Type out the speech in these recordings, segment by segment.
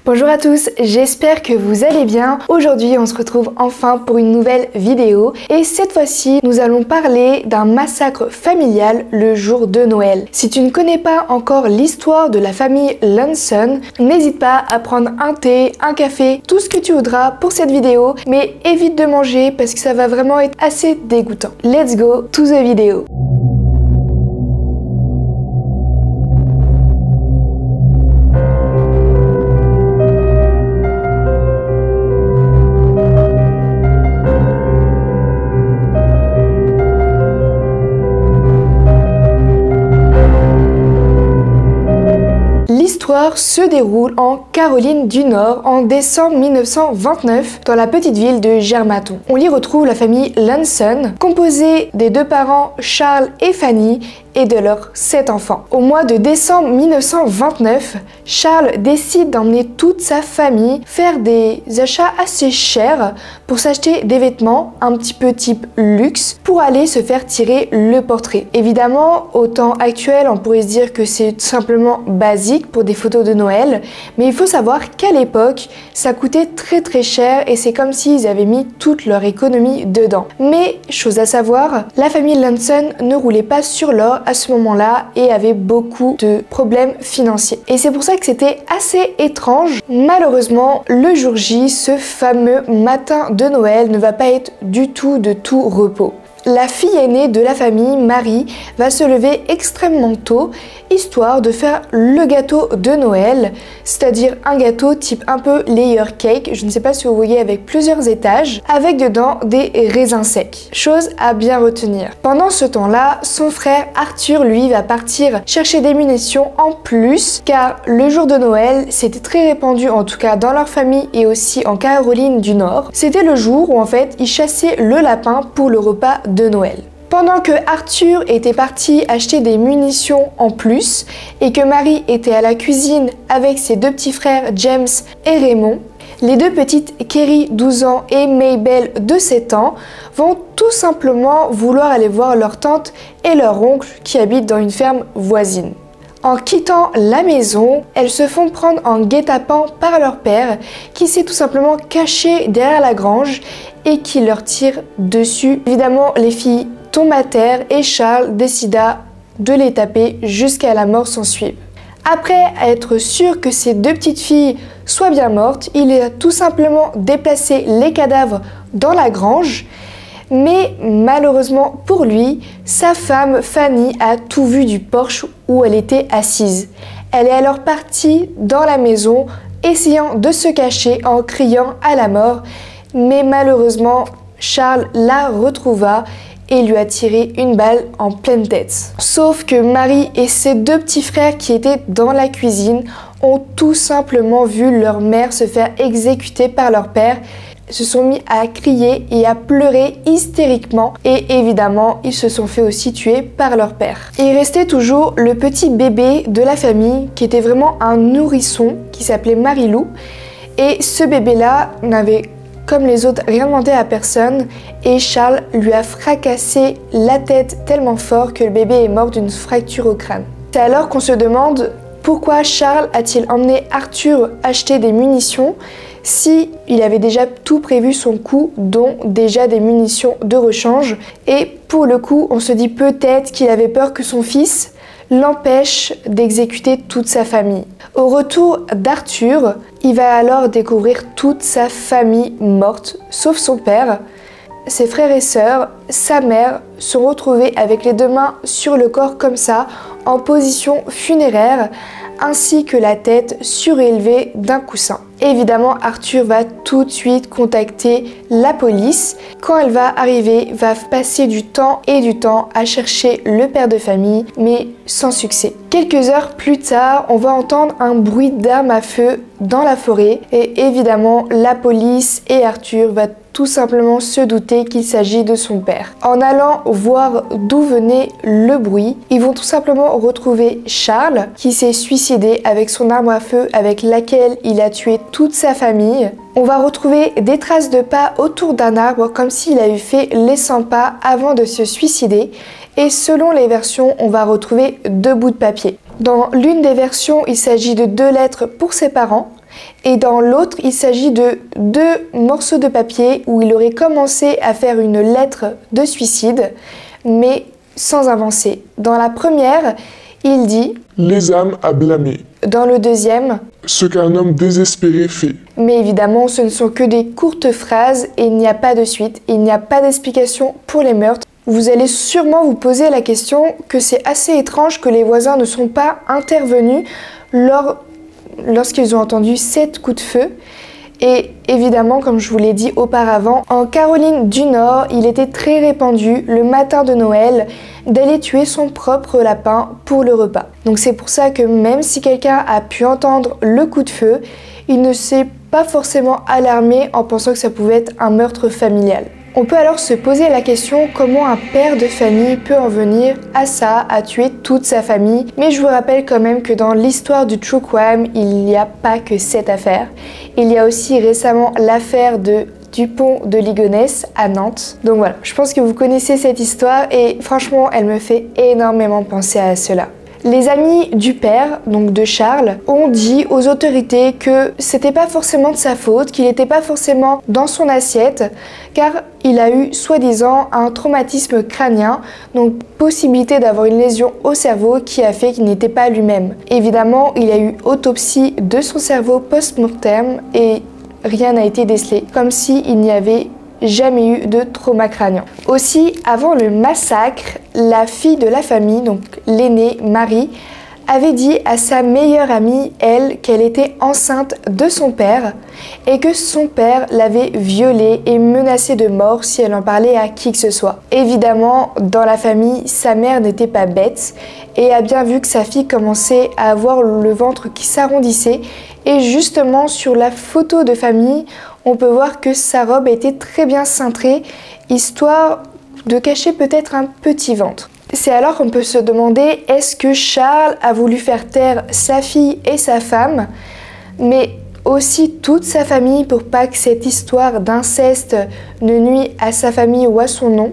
Bonjour à tous, j'espère que vous allez bien. Aujourd'hui, on se retrouve enfin pour une nouvelle vidéo et cette fois-ci, nous allons parler d'un massacre familial le jour de Noël. Si tu ne connais pas encore l'histoire de la famille Lanson, n'hésite pas à prendre un thé, un café, tout ce que tu voudras pour cette vidéo, mais évite de manger parce que ça va vraiment être assez dégoûtant. Let's go to the video. L'histoire se déroule en Caroline du Nord en décembre 1929 dans la petite ville de Germantown. On y retrouve la famille Lanson, composée des deux parents Charles et Fanny et de leurs 7 enfants. Au mois de décembre 1929, Charles décide d'emmener toute sa famille faire des achats assez chers pour s'acheter des vêtements un petit peu type luxe pour aller se faire tirer le portrait. Évidemment, au temps actuel, on pourrait se dire que c'est simplement basique pour des photos de Noël, mais il faut savoir qu'à l'époque, ça coûtait très cher et c'est comme s'ils avaient mis toute leur économie dedans. Mais, chose à savoir, la famille Lanson ne roulait pas sur l'or à ce moment-là et avait beaucoup de problèmes financiers. Et c'est pour ça que c'était assez étrange. Malheureusement, le jour J, ce fameux matin de Noël ne va pas être du tout de tout repos. La fille aînée de la famille, Marie, va se lever extrêmement tôt, histoire de faire le gâteau de Noël, c'est-à-dire un gâteau type un peu layer cake, je ne sais pas si vous voyez, avec plusieurs étages, avec dedans des raisins secs. Chose à bien retenir. Pendant ce temps-là, son frère Arthur, lui, va partir chercher des munitions en plus, car le jour de Noël, c'était très répandu, en tout cas dans leur famille et aussi en Caroline du Nord. C'était le jour où en fait, ils chassaient le lapin pour le repas de Noël. Pendant que Arthur était parti acheter des munitions en plus et que Marie était à la cuisine avec ses deux petits frères James et Raymond, les deux petites Kerry 12 ans et Mabel de 7 ans vont tout simplement vouloir aller voir leur tante et leur oncle qui habitent dans une ferme voisine. En quittant la maison, elles se font prendre en guet-apens par leur père qui s'est tout simplement caché derrière la grange et qui leur tire dessus. Évidemment, les filles tombent à terre et Charles décida de les taper jusqu'à la mort s'ensuive. Après être sûr que ces deux petites filles soient bien mortes, il a tout simplement déplacé les cadavres dans la grange. Mais malheureusement pour lui, sa femme Fanny a tout vu du porche où elle était assise. Elle est alors partie dans la maison, essayant de se cacher en criant à la mort. Mais malheureusement, Charles la retrouva et lui a tiré une balle en pleine tête. Sauf que Marie et ses deux petits frères qui étaient dans la cuisine ont tout simplement vu leur mère se faire exécuter par leur père, se sont mis à crier et à pleurer hystériquement et évidemment ils se sont fait aussi tuer par leur père. Il restait toujours le petit bébé de la famille qui était vraiment un nourrisson qui s'appelait Marilou et ce bébé là n'avait comme les autres rien demandé à personne et Charles lui a fracassé la tête tellement fort que le bébé est mort d'une fracture au crâne. C'est alors qu'on se demande pourquoi Charles a-t-il emmené Arthur acheter des munitions si il avait déjà tout prévu son coup, dont déjà des munitions de rechange. Et pour le coup, on se dit peut-être qu'il avait peur que son fils l'empêche d'exécuter toute sa famille. Au retour d'Arthur, il va alors découvrir toute sa famille morte, sauf son père. Ses frères et sœurs, sa mère, sont retrouvés avec les deux mains sur le corps comme ça, en position funéraire, ainsi que la tête surélevée d'un coussin. Évidemment, Arthur va tout de suite contacter la police. Quand elle va arriver, va passer du temps à chercher le père de famille, mais sans succès. Quelques heures plus tard, on va entendre un bruit d'armes à feu dans la forêt et évidemment, la police et Arthur va tout simplement se douter qu'il s'agit de son père. En allant voir d'où venait le bruit, ils vont tout simplement retrouver Charles qui s'est suicidé avec son arme à feu avec laquelle il a tué toute sa famille. On va retrouver des traces de pas autour d'un arbre comme s'il avait fait les 100 pas avant de se suicider et selon les versions, on va retrouver 2 bouts de papier. Dans l'une des versions, il s'agit de 2 lettres pour ses parents Et dans l'autre, il s'agit de 2 morceaux de papier où il aurait commencé à faire une lettre de suicide, mais sans avancer. Dans la première, il dit « Les âmes à blâmer. » Dans le deuxième, « Ce qu'un homme désespéré fait. » Mais évidemment, ce ne sont que des courtes phrases et il n'y a pas de suite, il n'y a pas d'explication pour les meurtres. Vous allez sûrement vous poser la question que c'est assez étrange que les voisins ne sont pas intervenus lorsqu'ils ont entendu 7 coups de feu. Et évidemment, comme je vous l'ai dit auparavant, en Caroline du Nord, il était très répandu le matin de Noël d'aller tuer son propre lapin pour le repas. Donc c'est pour ça que même si quelqu'un a pu entendre le coup de feu, il ne s'est pas forcément alarmé en pensant que ça pouvait être un meurtre familial. On peut alors se poser la question comment un père de famille peut en venir à ça, à tuer toute sa famille. Mais je vous rappelle quand même que dans l'histoire du True Crime, il n'y a pas que cette affaire. Il y a aussi récemment l'affaire de Dupont de Ligonnès à Nantes. Donc voilà, je pense que vous connaissez cette histoire et franchement, elle me fait énormément penser à cela. Les amis du père, donc de Charles, ont dit aux autorités que c'était pas forcément de sa faute, qu'il n'était pas forcément dans son assiette, car il a eu soi-disant un traumatisme crânien, donc possibilité d'avoir une lésion au cerveau qui a fait qu'il n'était pas lui-même. Évidemment, il y a eu autopsie de son cerveau post-mortem et rien n'a été décelé, comme s'il n'y avait jamais eu de trauma crânien. Aussi, avant le massacre, la fille de la famille, donc l'aînée Marie, avait dit à sa meilleure amie, elle, qu'elle était enceinte de son père et que son père l'avait violée et menacée de mort si elle en parlait à qui que ce soit. Évidemment, dans la famille, sa mère n'était pas bête et a bien vu que sa fille commençait à avoir le ventre qui s'arrondissait et justement sur la photo de famille, on peut voir que sa robe était très bien cintrée, histoire de cacher peut-être un petit ventre. C'est alors qu'on peut se demander, est-ce que Charles a voulu faire taire sa fille et sa femme, mais aussi toute sa famille pour pas que cette histoire d'inceste ne nuise à sa famille ou à son nom?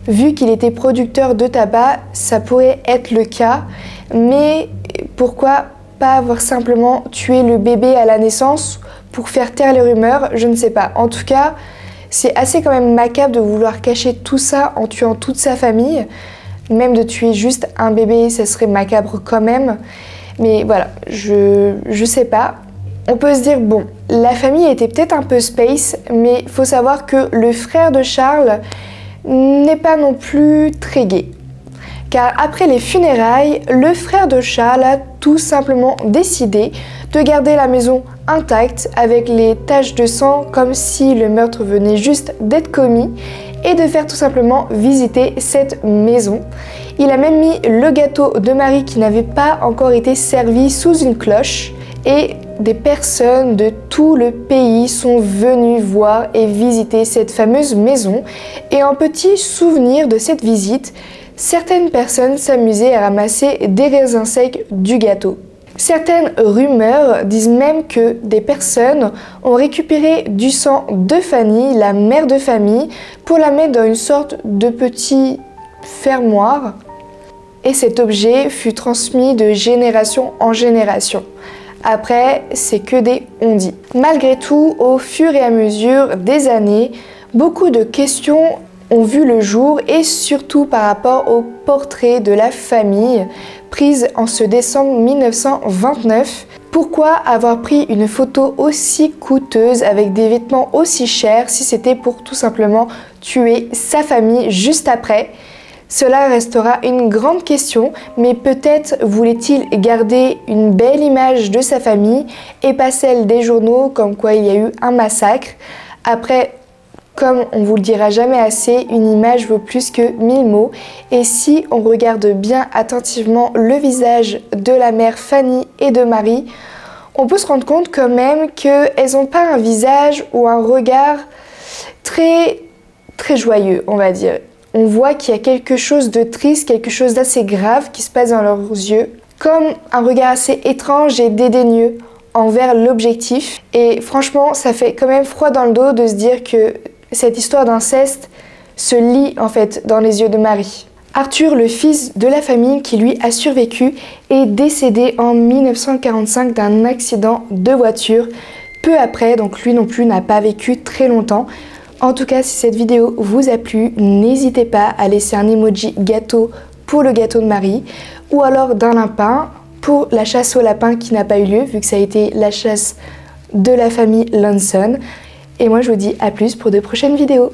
Vu qu'il était producteur de tabac, ça pourrait être le cas, mais pourquoi pas avoir simplement tué le bébé à la naissance pour faire taire les rumeurs? Je ne sais pas. En tout cas, c'est assez quand même macabre de vouloir cacher tout ça en tuant toute sa famille. Même de tuer juste un bébé, ça serait macabre quand même. Mais voilà, je sais pas. On peut se dire, bon, la famille était peut-être un peu space, mais il faut savoir que le frère de Charles n'est pas non plus très gai. Car après les funérailles, le frère de Charles a tout simplement décidé de garder la maison intacte avec les taches de sang comme si le meurtre venait juste d'être commis et de faire tout simplement visiter cette maison. Il a même mis le gâteau de Marie qui n'avait pas encore été servi sous une cloche et des personnes de tout le pays sont venues voir et visiter cette fameuse maison. Et en petit souvenir de cette visite, certaines personnes s'amusaient à ramasser des raisins secs du gâteau. Certaines rumeurs disent même que des personnes ont récupéré du sang de Fanny, la mère de famille, pour la mettre dans une sorte de petit fermoir. Et cet objet fut transmis de génération en génération. Après, c'est que des on-dit. Malgré tout, au fur et à mesure des années, beaucoup de questions ont vu le jour et surtout par rapport au portrait de la famille prise en ce décembre 1929. Pourquoi avoir pris une photo aussi coûteuse avec des vêtements aussi chers si c'était pour tout simplement tuer sa famille juste après? Cela restera une grande question, mais peut-être voulait-il garder une belle image de sa famille et pas celle des journaux comme quoi il y a eu un massacre. Après, comme on vous le dira jamais assez, une image vaut plus que 1000 mots. Et si on regarde bien attentivement le visage de la mère Fanny et de Marie, on peut se rendre compte quand même qu'elles n'ont pas un visage ou un regard très joyeux, on va dire. On voit qu'il y a quelque chose de triste, quelque chose d'assez grave qui se passe dans leurs yeux, comme un regard assez étrange et dédaigneux envers l'objectif. Et franchement, ça fait quand même froid dans le dos de se dire que cette histoire d'inceste se lit en fait dans les yeux de Marie. Arthur, le fils de la famille qui lui a survécu, est décédé en 1945 d'un accident de voiture. Peu après, donc lui non plus n'a pas vécu très longtemps. En tout cas, si cette vidéo vous a plu, n'hésitez pas à laisser un emoji gâteau pour le gâteau de Marie ou alors d'un lapin pour la chasse au lapin qui n'a pas eu lieu vu que ça a été la chasse de la famille Lanson. Et moi je vous dis à plus pour de prochaines vidéos.